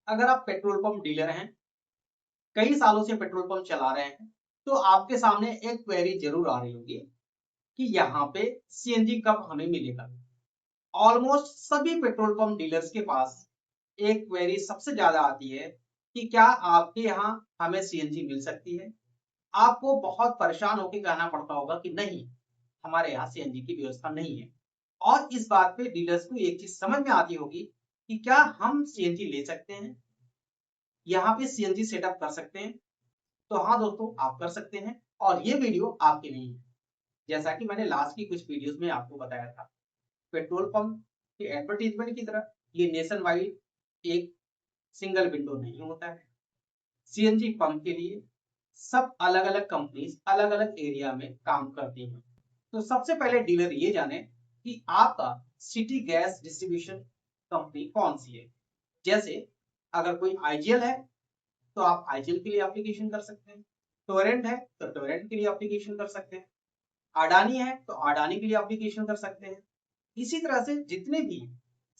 अगर आप petrol pump dealer हैं, कई सालों से पेट्रोल पंप चला रहे हैं, तो आपके सामने एक क्वेरी जरूर आ रही होगी कि यहाँ पे सीएनजी कब हमें मिलेगा। ऑलमोस्ट सभी पेट्रोल पंप डीलर्स के पास एक क्वेरी सबसे ज्यादा आती है कि क्या आपके यहाँ हमें सीएनजी मिल सकती है। आपको बहुत परेशान होकर कहना पड़ता होगा कि नहीं, हमारे यहाँ सीएनजी की व्यवस्था नहीं है। और इस बात पे डीलर्स को एक चीज समझ में आती होगी कि क्या हम सीएनजी ले सकते हैं, यहाँ पे सीएनजी सेटअप कर सकते हैं। तो हाँ दोस्तों, आप कर सकते हैं और ये वीडियो आपके लिए है। जैसा कि मैंने लास्ट की कुछ वीडियोस में आपको बताया था, पेट्रोल पंप के एडवर्टीजमेंट की तरह ये नेशन वाइड एक सिंगल विंडो नहीं होता है। सीएनजी पंप के लिए सब अलग अलग कंपनीज अलग अलग एरिया में काम करती हैं। तो सबसे पहले डीलर ये जाने कि आपका सिटी गैस डिस्ट्रीब्यूशन कंपनी कौन सी है। जैसे अगर कोई आईजीएल है तो आप आईजीएल के लिए एप्लीकेशन कर सकते हैं, टोरेंट है तो टोरेंट के लिए एप्लीकेशन कर सकते हैं, अडानी है तो अडानी के लिए एप्लीकेशन कर सकते हैं। इसी तरह से जितने भी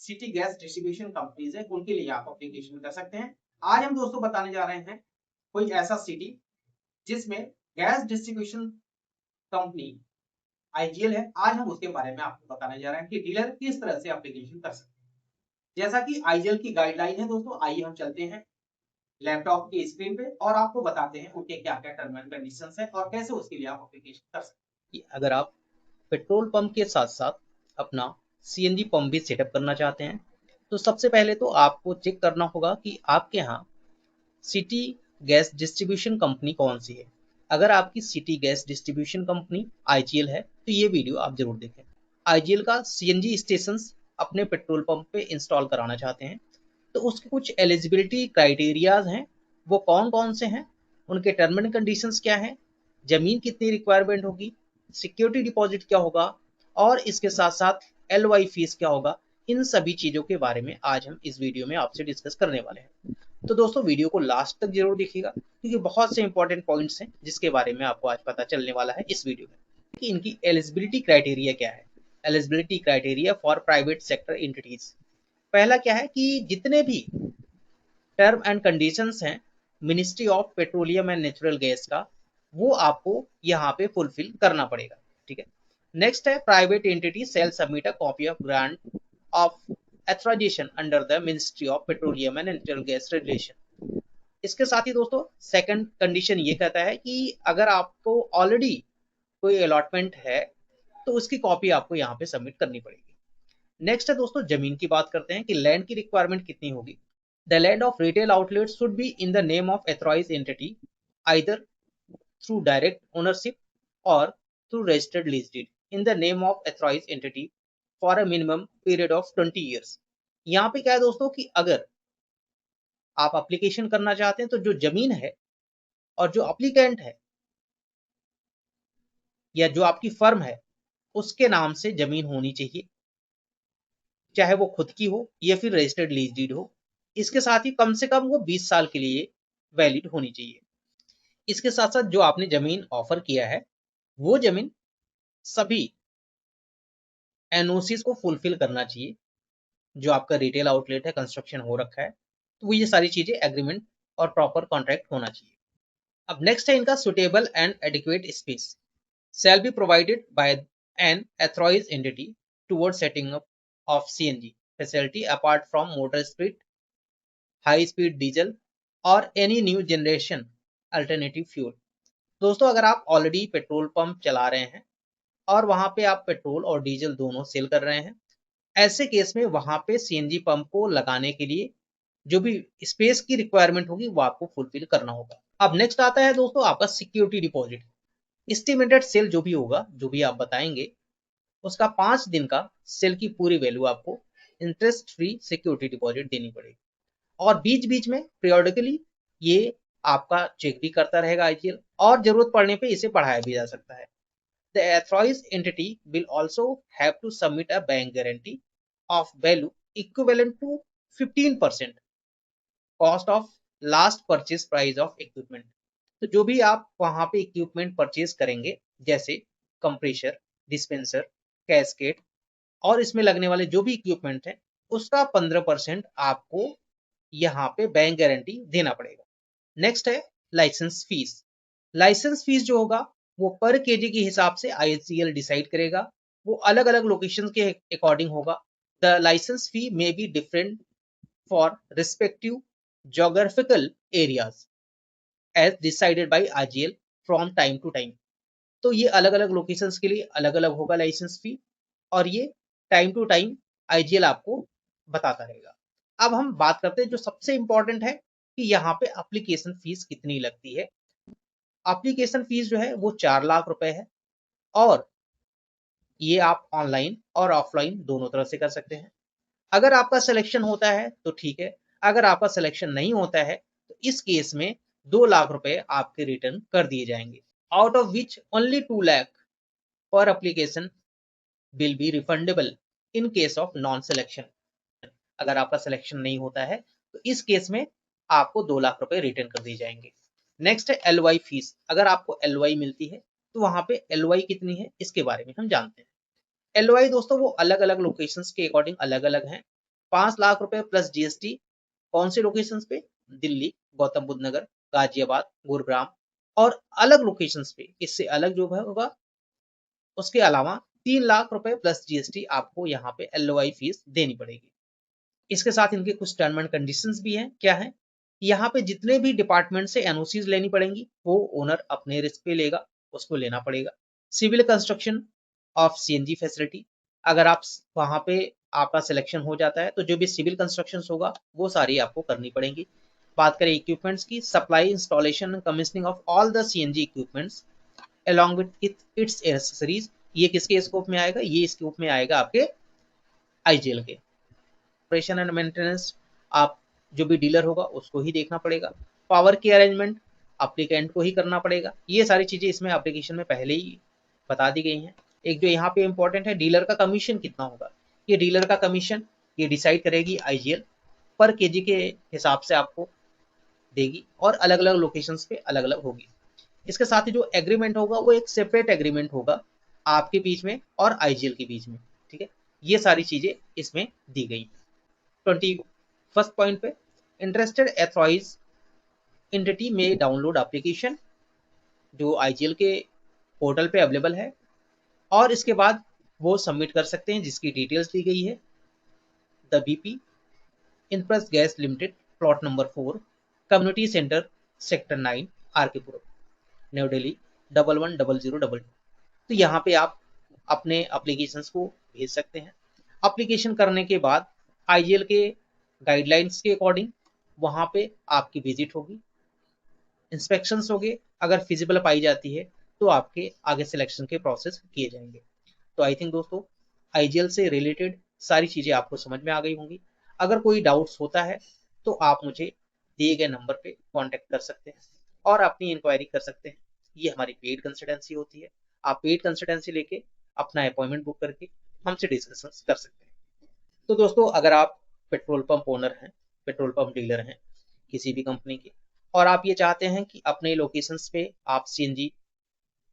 सिटी गैस डिस्ट्रीब्यूशन कंपनीज है उनके लिए आप एप्लीकेशन कर सकते हैं। आज हम दोस्तों बताने जा रहे हैं कोई ऐसा सिटी जिसमें गैस डिस्ट्रीब्यूशन कंपनी आईजीएल है। आज हम उसके बारे में आपको बताने जा रहे हैं कि डीलर किस तरह से एप्लीकेशन कर सकते हैं। जैसा कि आईजीएल की गाइडलाइन है दोस्तों, आइए हम चलते हैं लैपटॉप की स्क्रीन पे और आपको बताते हैं उनके क्या क्या टर्म एंड कंडीशंस है और कैसे उसके लिए आप एप्लीकेशन कर सकते हैं। अगर आप पेट्रोल पंप के साथ साथ अपना सीएनजी पंप भी सेटअप करना चाहते हैं तो सबसे पहले तो आपको चेक करना होगा कि आपके यहाँ सिटी गैस डिस्ट्रीब्यूशन कंपनी कौन सी है। अगर आपकी city gas distribution company IGL है तो ये वीडियो आप जरूर देखें। आईजीएल का सीएनजी स्टेशन अपने पेट्रोल पंप पे इंस्टॉल कराना चाहते हैं तो उसके कुछ एलिजिबिलिटी क्राइटेरियाज हैं। वो कौन कौन से हैं, उनके टर्म एंड कंडीशंस क्या हैं, जमीन कितनी रिक्वायरमेंट होगी, सिक्योरिटी डिपॉजिट क्या होगा और इसके साथ साथ एलवाई फीस क्या होगा, इन सभी चीजों के बारे में आज हम इस वीडियो में आपसे डिस्कस करने वाले हैं। तो दोस्तों वीडियो को लास्ट तक जरूर देखिएगा क्योंकि बहुत से इंपॉर्टेंट पॉइंट्स हैं जिसके बारे में आपको आज पता चलने वाला है इस वीडियो में कि इनकी एलिजिबिलिटी क्राइटेरिया क्या है। Eligibility criteria for private sector entities, पहला क्या है कि जितने भी टर्म एंड कंडीशंस हैं ministry of petroleum and natural gas का, वो आपको यहाँ पे फुलफिल करना पड़ेगा। ठीक है। नेक्स्ट है private entity shall submit a copy of grant of authorisation under the ministry of petroleum and natural gas regulation. इसके साथ ही दोस्तों सेकंड कंडीशन ये कहता है कि अगर आपको ऑलरेडी कोई अलॉटमेंट है तो उसकी कॉपी आपको यहाँ पे सबमिट करनी पड़ेगी। नेक्स्ट है दोस्तों जमीन की बात करते हैं कि लैंड की रिक्वायरमेंट कितनी होगी। The land of retail outlet should be in the name of authorized entity either through direct ownership और through registered lease deed in the name of authorized entity for a minimum period of 20 years. यहाँ पे क्या है दोस्तों कि अगर आप application करना चाहते हैं तो जो जमीन है और जो अप्लीकेंट है या जो आपकी फर्म है उसके नाम से जमीन होनी चाहिए, चाहे वो खुद की हो या फिर रजिस्टर्ड लीज डीड हो। इसके साथ ही कम से कम वो 20 साल के लिए वैलिड होनी चाहिए। इसके साथ साथ जो आपने जमीन ऑफर किया है वो जमीन सभी एनओसीज को फुलफिल करना चाहिए। जो आपका रिटेल आउटलेट है, कंस्ट्रक्शन हो रखा है, तो वो ये सारी चीजें एग्रीमेंट और प्रॉपर कॉन्ट्रैक्ट होना चाहिए। अब नेक्स्ट है इनका suitable and adequate space shall be provided by an authorized entity towards setting up of CNG facility apart from motor speed, high speed diesel or any new generation alternative fuel। दोस्तों अगर आप already petrol pump चला रहे हैं और वहां पे आप पेट्रोल और डीजल दोनों सेल कर रहे हैं, ऐसे केस में वहां पे सीएनजी पंप को लगाने के लिए जो भी स्पेस की रिक्वायरमेंट होगी वो आपको फुलफिल करना होगा। अब नेक्स्ट आता है दोस्तों आपका सिक्योरिटी डिपॉजिट। एस्टिमेटेड सेल जो भी होगा, जो भी आप बताएंगे, उसका 5 दिन का सेल की पूरी वैल्यू आपको इंटरेस्ट फ्री सिक्योरिटी डिपॉजिट देनी पड़ेगी। और बीच बीच में पीरियोडिकली ये आपका चेक भी करता रहेगा आईजीएल और जरूरत पड़ने पे इसे बढ़ाया भी जा सकता है। The authorized entity will also have to submit a bank guarantee of value equivalent to 15% cost of last purchase price of equipment। तो जो भी आप वहां पे इक्विपमेंट परचेज करेंगे, जैसे कंप्रेशर, डिस्पेंसर, कैस्केट और इसमें लगने वाले जो भी इक्विपमेंट है, उसका 15% आपको यहाँ पे बैंक गारंटी देना पड़ेगा। नेक्स्ट है लाइसेंस फीस। लाइसेंस फीस जो होगा वो पर केजी के हिसाब से ICL डिसाइड करेगा, वो अलग अलग लोकेशन के अकॉर्डिंग होगा। The licence fee may be different for respective geographical areas as decided by IGL from time to time. तो ये अलग अलग लोकेशंस के लिए अलग अलग होगा लाइसेंस फी, और ये टाइम टू टाइम IGL आपको बताता रहेगा। अब हम बात करते हैं जो सबसे इंपॉर्टेंट है कि यहाँ पे एप्लीकेशन फीस कितनी लगती है। एप्लीकेशन फीस जो है वो 4 लाख रुपए है, और ये आप ऑनलाइन और ऑफलाइन दोनों तरह से कर सकते हैं। अगर आपका सिलेक्शन होता है तो ठीक है, अगर आपका सिलेक्शन नहीं होता है तो इस केस में 2 लाख रुपए आपके रिटर्न कर दिए जाएंगे, out of which only 2 lakh per application will be refundable in case of non selection. अगर आपका सिलेक्शन नहीं होता है तो इस केस में आपको 2 लाख रुपए रिटर्न कर दिए जाएंगे। नेक्स्ट है LY फीस। अगर आपको LY मिलती है तो वहां पे LY कितनी है इसके बारे में हम जानते हैं। LY दोस्तों वो अलग अलग लोकेशंस के अकॉर्डिंग अलग अलग हैं। 5 लाख रुपए प्लस GST कौन से लोकेशंस पे? दिल्ली, गौतम बुद्ध नगर, गाजियाबाद, गुरुग्राम और अलग लोकेशंस पे इससे अलग जो होगा। उसके अलावा 3 लाख रुपए प्लस GST आपको यहाँ पे LOI फीस देनी पड़ेगी। इसके साथ इनके कुछ टर्म एंड कंडीशंस भी हैं। क्या है? यहाँ पे जितने भी डिपार्टमेंट से NOCs लेनी पड़ेंगी वो ओनर अपने रिस्क पे लेगा, उसको लेना पड़ेगा। Civil construction of CNG facility, अगर आप वहां पे आपका सिलेक्शन हो जाता है तो जो भी सिविल कंस्ट्रक्शन होगा वो सारी आपको करनी पड़ेंगी। बात करें इक्विपमेंट्स की, supply, installation and commissioning of all the CNG equipments along with its accessories, ये किसके स्कोप में आएगा? ये स्कोप में आएगा आपके IGL के। ऑपरेशन एंड मेंटेनेंस आप जो भी डीलर होगा उसको ही देखना पड़ेगा। पावर की अरेंजमेंट अप्लीकेंट को ही करना पड़ेगा। ये सारी चीजें इसमें एप्लीकेशन में पहले ही बता दी गई हैं। एक जो यहाँ पे इंपॉर्टेंट है, डीलर का कमीशन कितना होगा। ये डीलर का कमीशन ये डिसाइड करेगी IGL, पर केजी के हिसाब से आपको देगी और अलग अलग लोकेशंस पे अलग अलग होगी। इसके साथ ही जो एग्रीमेंट होगा वो एक सेपरेट एग्रीमेंट होगा आपके बीच में और IGL के बीच में। ठीक है, ये सारी चीजें इसमें दी गई। 21st पॉइंट पे, इंटरेस्टेड एथॉराइज एंटिटी में डाउनलोड एप्लीकेशन जो IGL के पोर्टल पे अवेलेबल है, और इसके बाद वो सबमिट कर सकते हैं जिसकी डिटेल्स दी गई है। The BP Impress gas limited, plot number 4, community centre, sector 9, RK Puram, new Delhi 110022। तो यहाँ पे आप अपने एप्लीकेशंस को भेज सकते हैं। एप्लीकेशन करने के बाद IGL के गाइडलाइंस के अकॉर्डिंग वहाँ पे आपकी विजिट होगी, इंस्पेक्शंस होंगे, अगर फिजिबल पाई जाती है तो आपके आगे सिलेक्शन के प्रोसेस किए जाएंगे। तो आई थिंक दोस्तों IGL से रिलेटेड सारी चीजें आपको समझ में आ गई होंगी। अगर कोई डाउट्स होता है तो आप मुझे दिए गए नंबर पे कांटेक्ट कर सकते हैं और अपनी इंक्वायरी कर सकते हैं। ये हमारी पेड कंसल्टेंसी होती है। आप पेड कंसल्टेंसी लेके अपना अपॉइंटमेंट बुक करके हमसे डिस्कशन कर सकते हैं। तो दोस्तों अगर आप पेट्रोल पंप ओनर हैं, पेट्रोल पंप डीलर हैं किसी भी कंपनी के, और आप ये चाहते हैं कि अपने लोकेशंस पे आप CNG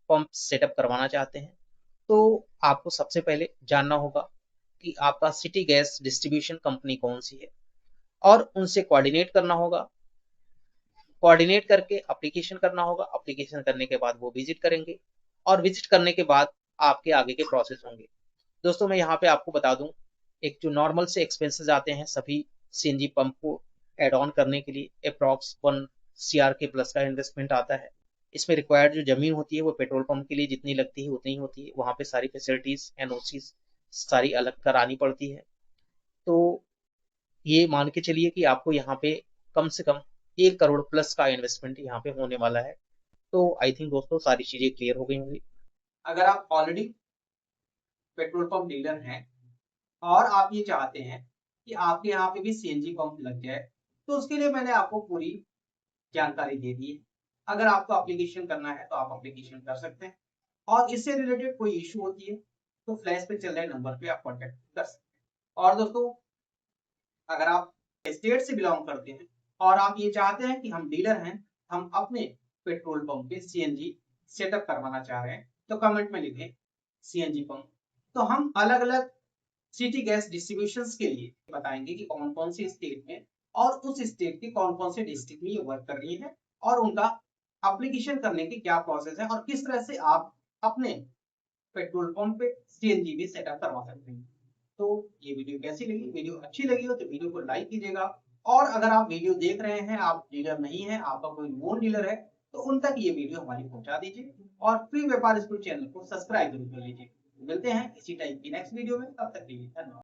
पंप सेटअप करवाना चाहते हैं, तो आपको सबसे पहले जानना होगा कि आपका सिटी गैस डिस्ट्रीब्यूशन कंपनी कौन सी है, और उनसे कोऑर्डिनेट करना होगा। कोऑर्डिनेट करके एप्लीकेशन करना होगा। एप्लीकेशन करने के बाद वो विजिट करेंगे, और विजिट करने के बाद आपके आगे के प्रोसेस होंगे। दोस्तों मैं यहाँ पे आपको बता दूं, एक जो नॉर्मल से एक्सपेंसेस आते हैं सभी CNG पंप को एड ऑन करने के लिए, अप्रॉक्स 1 CR के प्लस का इन्वेस्टमेंट आता है। इसमें रिक्वायर्ड जो जमीन होती है वो पेट्रोल पंप के लिए जितनी लगती है उतनी ही होती है। वहाँ पे सारी फैसिलिटीज NOCs सारी अलग करानी पड़ती है। तो ये मान के चलिए कि आपको यहाँ पे कम से कम 1 करोड़ प्लस का इन्वेस्टमेंट यहाँ पे होने वाला है। तो आई थिंक दोस्तों सारी चीजें क्लियर हो गई होंगी। अगर आप ऑलरेडी पेट्रोल पंप डीलर हैं और आप ये चाहते हैं कि आपके यहाँ पे भी CNG पंप लग जाए, तो उसके लिए मैंने आपको पूरी जानकारी दे दी है। अगर आपको एप्लीकेशन करना है तो आप एप्लीकेशन कर सकते हैं, और इससे रिलेटेड कोई इशू होती है तो फ्लैश पे चल रहे नंबर पे आप कॉन्टेक्ट कर सकते हैं। और दोस्तों अगर आप स्टेट से बिलोंग करते हैं और आप ये चाहते हैं कि हम डीलर हैं, हम अपने पेट्रोल पंप पे CNG सेटअप करवाना चाह रहे हैं, तो कमेंट में लिखें CNG पंप। तो हम अलग अलग सिटी गैस डिस्ट्रीब्यूशन के लिए बताएंगे कि कौन कौन सी स्टेट में और उस स्टेट के कौन कौन से डिस्ट्रिक्ट में ये वर्क कर रही है और उनका एप्लीकेशन करने की क्या प्रोसेस है और किस तरह से आप अपने पेट्रोल पंप पे सीएनजी भी सेटअप करवा सकते हैं। तो ये वीडियो कैसी लगी? वीडियो अच्छी लगी हो तो वीडियो को लाइक कीजिएगा, और अगर आप वीडियो देख रहे हैं, आप डीलर नहीं है, आपका कोई नॉन डीलर है, तो उन तक ये वीडियो हमारी पहुंचा दीजिए और फ्री व्यापार स्कूल चैनल को सब्सक्राइब जरूर कर लीजिए। मिलते हैं इसी टाइप की नेक्स्ट वीडियो में, तब तक के लिए धन्यवाद।